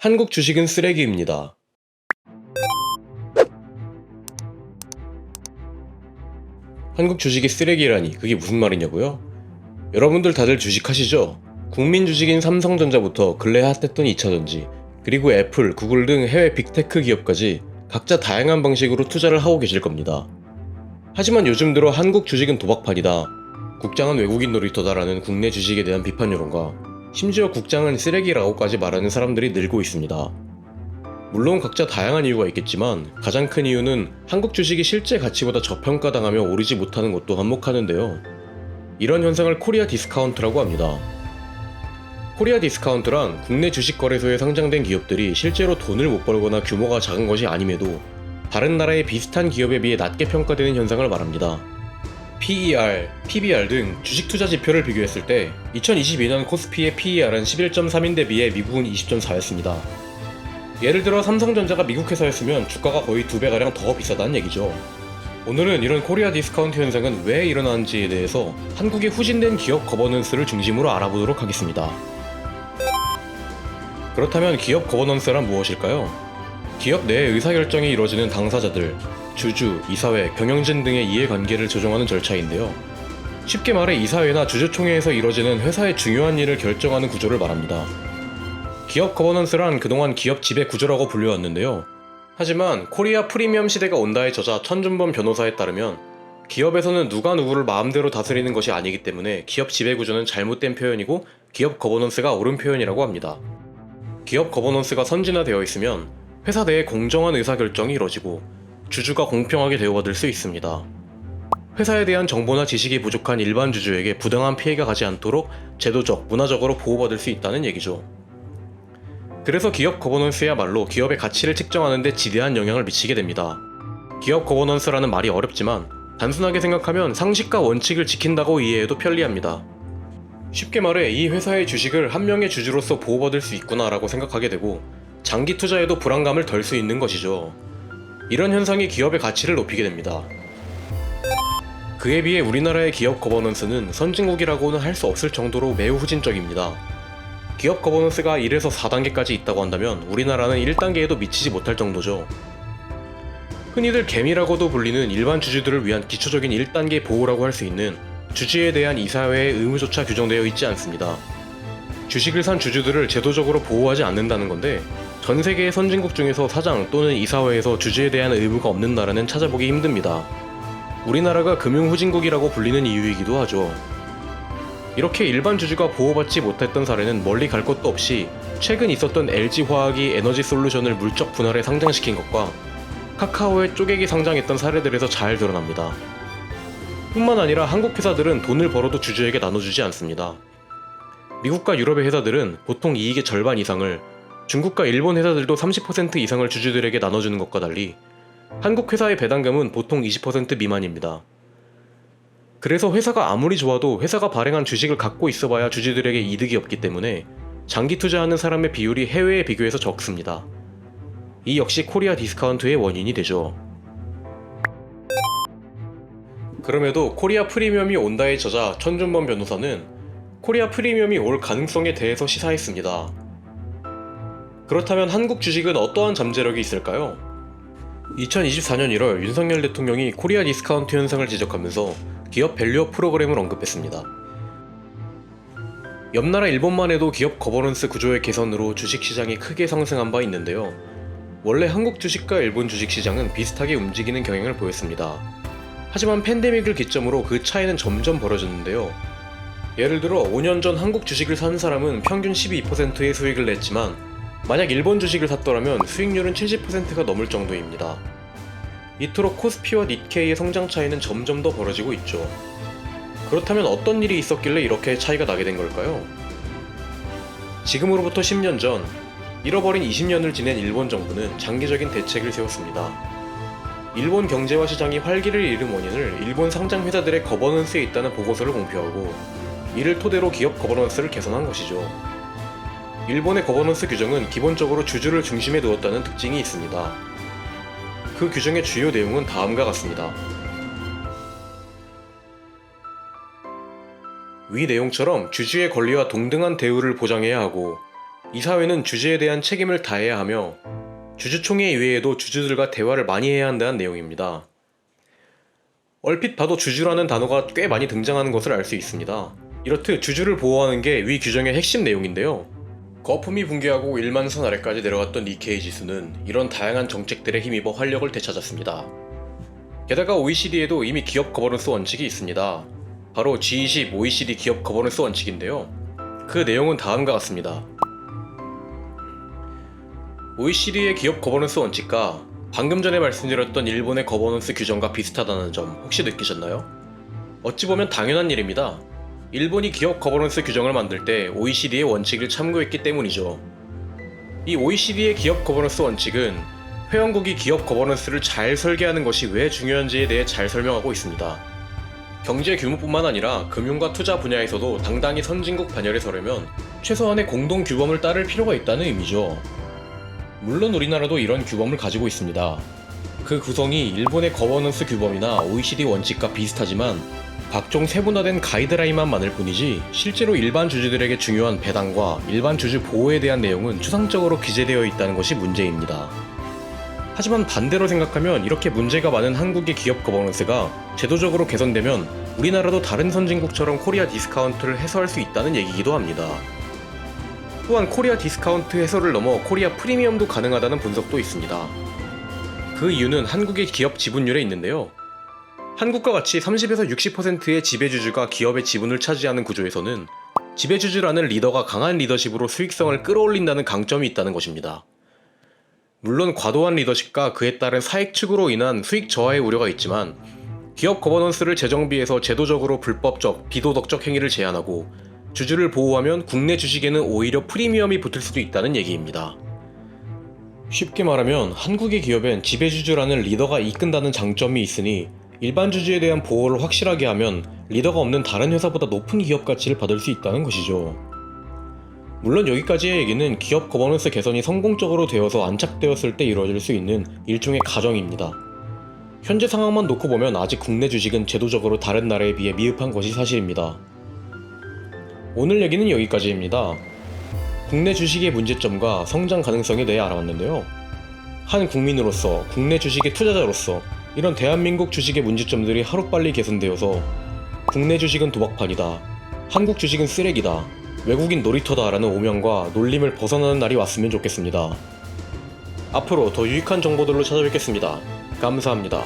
한국 주식은 쓰레기입니다. 한국 주식이 쓰레기라니 그게 무슨 말이냐고요? 여러분들 다들 주식하시죠? 국민 주식인 삼성전자부터 근래 핫했던 2차전지, 그리고 애플, 구글 등 해외 빅테크 기업까지 각자 다양한 방식으로 투자를 하고 계실 겁니다. 하지만 요즘 들어 한국 주식은 도박판이다, 국장은 외국인 놀이터다라는 국내 주식에 대한 비판 여론과 심지어 국장은 쓰레기라고까지 말하는 사람들이 늘고 있습니다. 물론 각자 다양한 이유가 있겠지만 가장 큰 이유는 한국 주식이 실제 가치보다 저평가당하며 오르지 못하는 것도 한몫하는데요. 이런 현상을 코리아 디스카운트라고 합니다. 코리아 디스카운트란 국내 주식 거래소에 상장된 기업들이 실제로 돈을 못 벌거나 규모가 작은 것이 아님에도 다른 나라의 비슷한 기업에 비해 낮게 평가되는 현상을 말합니다. PER, PBR 등 주식 투자 지표를 비교했을 때 2022년 코스피의 PER은 11.3인데 비해 미국은 20.4였습니다. 예를 들어 삼성전자가 미국 회사였으면 주가가 거의 2배가량 더 비싸다는 얘기죠. 오늘은 이런 코리아 디스카운트 현상은 왜 일어나는지에 대해서 한국의 후진된 기업 거버넌스를 중심으로 알아보도록 하겠습니다. 그렇다면 기업 거버넌스란 무엇일까요? 기업 내 의사결정이 이루어지는 당사자들, 주주, 이사회, 경영진 등의 이해관계를 조정하는 절차인데요. 쉽게 말해 이사회나 주주총회에서 이루어지는 회사의 중요한 일을 결정하는 구조를 말합니다. 기업 거버넌스란 그동안 기업 지배 구조라고 불려왔는데요. 하지만 코리아 프리미엄 시대가 온다의 저자 천준범 변호사에 따르면 기업에서는 누가 누구를 마음대로 다스리는 것이 아니기 때문에 기업 지배 구조는 잘못된 표현이고 기업 거버넌스가 옳은 표현이라고 합니다. 기업 거버넌스가 선진화되어 있으면 회사 내에 공정한 의사결정이 이루어지고 주주가 공평하게 대우받을 수 있습니다. 회사에 대한 정보나 지식이 부족한 일반 주주에게 부당한 피해가 가지 않도록 제도적, 문화적으로 보호받을 수 있다는 얘기죠. 그래서 기업 거버넌스야말로 기업의 가치를 측정하는 데 지대한 영향을 미치게 됩니다. 기업 거버넌스라는 말이 어렵지만 단순하게 생각하면 상식과 원칙을 지킨다고 이해해도 편리합니다. 쉽게 말해 이 회사의 주식을 한 명의 주주로서 보호받을 수 있구나 라고 생각하게 되고 장기 투자에도 불안감을 덜 수 있는 것이죠. 이런 현상이 기업의 가치를 높이게 됩니다. 그에 비해 우리나라의 기업 거버넌스는 선진국이라고는 할 수 없을 정도로 매우 후진적입니다. 기업 거버넌스가 1에서 4단계까지 있다고 한다면 우리나라는 1단계에도 미치지 못할 정도죠. 흔히들 개미라고도 불리는 일반 주주들을 위한 기초적인 1단계 보호라고 할 수 있는 주주에 대한 이사회의 의무조차 규정되어 있지 않습니다. 주식을 산 주주들을 제도적으로 보호하지 않는다는 건데 전 세계의 선진국 중에서 사장 또는 이사회에서 주주에 대한 의무가 없는 나라는 찾아보기 힘듭니다. 우리나라가 금융후진국이라고 불리는 이유이기도 하죠. 이렇게 일반 주주가 보호받지 못했던 사례는 멀리 갈 것도 없이 최근 있었던 LG화학이 에너지솔루션을 물적 분할해 상장시킨 것과 카카오의 쪼개기 상장했던 사례들에서 잘 드러납니다. 뿐만 아니라 한국 회사들은 돈을 벌어도 주주에게 나눠주지 않습니다. 미국과 유럽의 회사들은 보통 이익의 절반 이상을, 중국과 일본 회사들도 30% 이상을 주주들에게 나눠주는 것과 달리 한국 회사의 배당금은 보통 20% 미만입니다. 그래서 회사가 아무리 좋아도 회사가 발행한 주식을 갖고 있어봐야 주주들에게 이득이 없기 때문에 장기 투자하는 사람의 비율이 해외에 비교해서 적습니다. 이 역시 코리아 디스카운트의 원인이 되죠. 그럼에도 코리아 프리미엄이 온다의 저자 천준범 변호사는 코리아 프리미엄이 올 가능성에 대해서 시사했습니다. 그렇다면 한국 주식은 어떠한 잠재력이 있을까요? 2024년 1월 윤석열 대통령이 코리아 디스카운트 현상을 지적하면서 기업 밸류업 프로그램을 언급했습니다. 옆나라 일본만 해도 기업 거버넌스 구조의 개선으로 주식시장이 크게 상승한 바 있는데요. 원래 한국 주식과 일본 주식시장은 비슷하게 움직이는 경향을 보였습니다. 하지만 팬데믹을 기점으로 그 차이는 점점 벌어졌는데요. 예를 들어 5년 전 한국 주식을 산 사람은 평균 12%의 수익을 냈지만 만약 일본 주식을 샀더라면 수익률은 70%가 넘을 정도입니다. 이토록 코스피와 니케이의 성장 차이는 점점 더 벌어지고 있죠. 그렇다면 어떤 일이 있었길래 이렇게 차이가 나게 된 걸까요? 지금으로부터 10년 전, 잃어버린 20년을 지낸 일본 정부는 장기적인 대책을 세웠습니다. 일본 경제와 시장이 활기를 잃은 원인을 일본 상장 회사들의 거버넌스에 있다는 보고서를 공표하고 이를 토대로 기업 거버넌스를 개선한 것이죠. 일본의 거버넌스 규정은 기본적으로 주주를 중심에 두었다는 특징이 있습니다. 그 규정의 주요 내용은 다음과 같습니다. 위 내용처럼 주주의 권리와 동등한 대우를 보장해야 하고 이사회는 주주에 대한 책임을 다해야 하며 주주총회 이외에도 주주들과 대화를 많이 해야 한다는 내용입니다. 얼핏 봐도 주주라는 단어가 꽤 많이 등장하는 것을 알 수 있습니다. 이렇듯 주주를 보호하는 게 위 규정의 핵심 내용인데요. 거품이 붕괴하고 1만 선 아래까지 내려갔던 니케이 지수는 이런 다양한 정책들에 힘입어 활력을 되찾았습니다. 게다가 OECD에도 이미 기업 거버넌스 원칙이 있습니다. 바로 G20 OECD 기업 거버넌스 원칙인데요. 그 내용은 다음과 같습니다. OECD의 기업 거버넌스 원칙과 방금 전에 말씀드렸던 일본의 거버넌스 규정과 비슷하다는 점 혹시 느끼셨나요? 어찌 보면 당연한 일입니다. 일본이 기업 거버넌스 규정을 만들 때 OECD의 원칙을 참고했기 때문이죠. 이 OECD의 기업 거버넌스 원칙은 회원국이 기업 거버넌스를 잘 설계하는 것이 왜 중요한지에 대해 잘 설명하고 있습니다. 경제 규모뿐만 아니라 금융과 투자 분야에서도 당당히 선진국 반열에 서려면 최소한의 공동 규범을 따를 필요가 있다는 의미죠. 물론 우리나라도 이런 규범을 가지고 있습니다. 그 구성이 일본의 거버넌스 규범이나 OECD 원칙과 비슷하지만 각종 세분화된 가이드라인만 많을 뿐이지 실제로 일반 주주들에게 중요한 배당과 일반 주주 보호에 대한 내용은 추상적으로 기재되어 있다는 것이 문제입니다. 하지만 반대로 생각하면 이렇게 문제가 많은 한국의 기업 거버넌스가 제도적으로 개선되면 우리나라도 다른 선진국처럼 코리아 디스카운트를 해소할 수 있다는 얘기이기도 합니다. 또한 코리아 디스카운트 해소를 넘어 코리아 프리미엄도 가능하다는 분석도 있습니다. 그 이유는 한국의 기업 지분율에 있는데요. 한국과 같이 30에서 60%의 지배주주가 기업의 지분을 차지하는 구조에서는 지배주주라는 리더가 강한 리더십으로 수익성을 끌어올린다는 강점이 있다는 것입니다. 물론 과도한 리더십과 그에 따른 사익 축으로 인한 수익 저하의 우려가 있지만 기업 거버넌스를 재정비해서 제도적으로 불법적, 비도덕적 행위를 제한하고 주주를 보호하면 국내 주식에는 오히려 프리미엄이 붙을 수도 있다는 얘기입니다. 쉽게 말하면 한국의 기업엔 지배주주라는 리더가 이끈다는 장점이 있으니 일반 주주에 대한 보호를 확실하게 하면 리더가 없는 다른 회사보다 높은 기업 가치를 받을 수 있다는 것이죠. 물론 여기까지의 얘기는 기업 거버넌스 개선이 성공적으로 되어서 안착되었을 때 이루어질 수 있는 일종의 가정입니다. 현재 상황만 놓고 보면 아직 국내 주식은 제도적으로 다른 나라에 비해 미흡한 것이 사실입니다. 오늘 얘기는 여기까지입니다. 국내 주식의 문제점과 성장 가능성에 대해 알아봤는데요. 한 국민으로서, 국내 주식의 투자자로서 이런 대한민국 주식의 문제점들이 하루빨리 개선되어서 국내 주식은 도박판이다, 한국 주식은 쓰레기다, 외국인 놀이터다 라는 오명과 놀림을 벗어나는 날이 왔으면 좋겠습니다. 앞으로 더 유익한 정보들로 찾아뵙겠습니다. 감사합니다.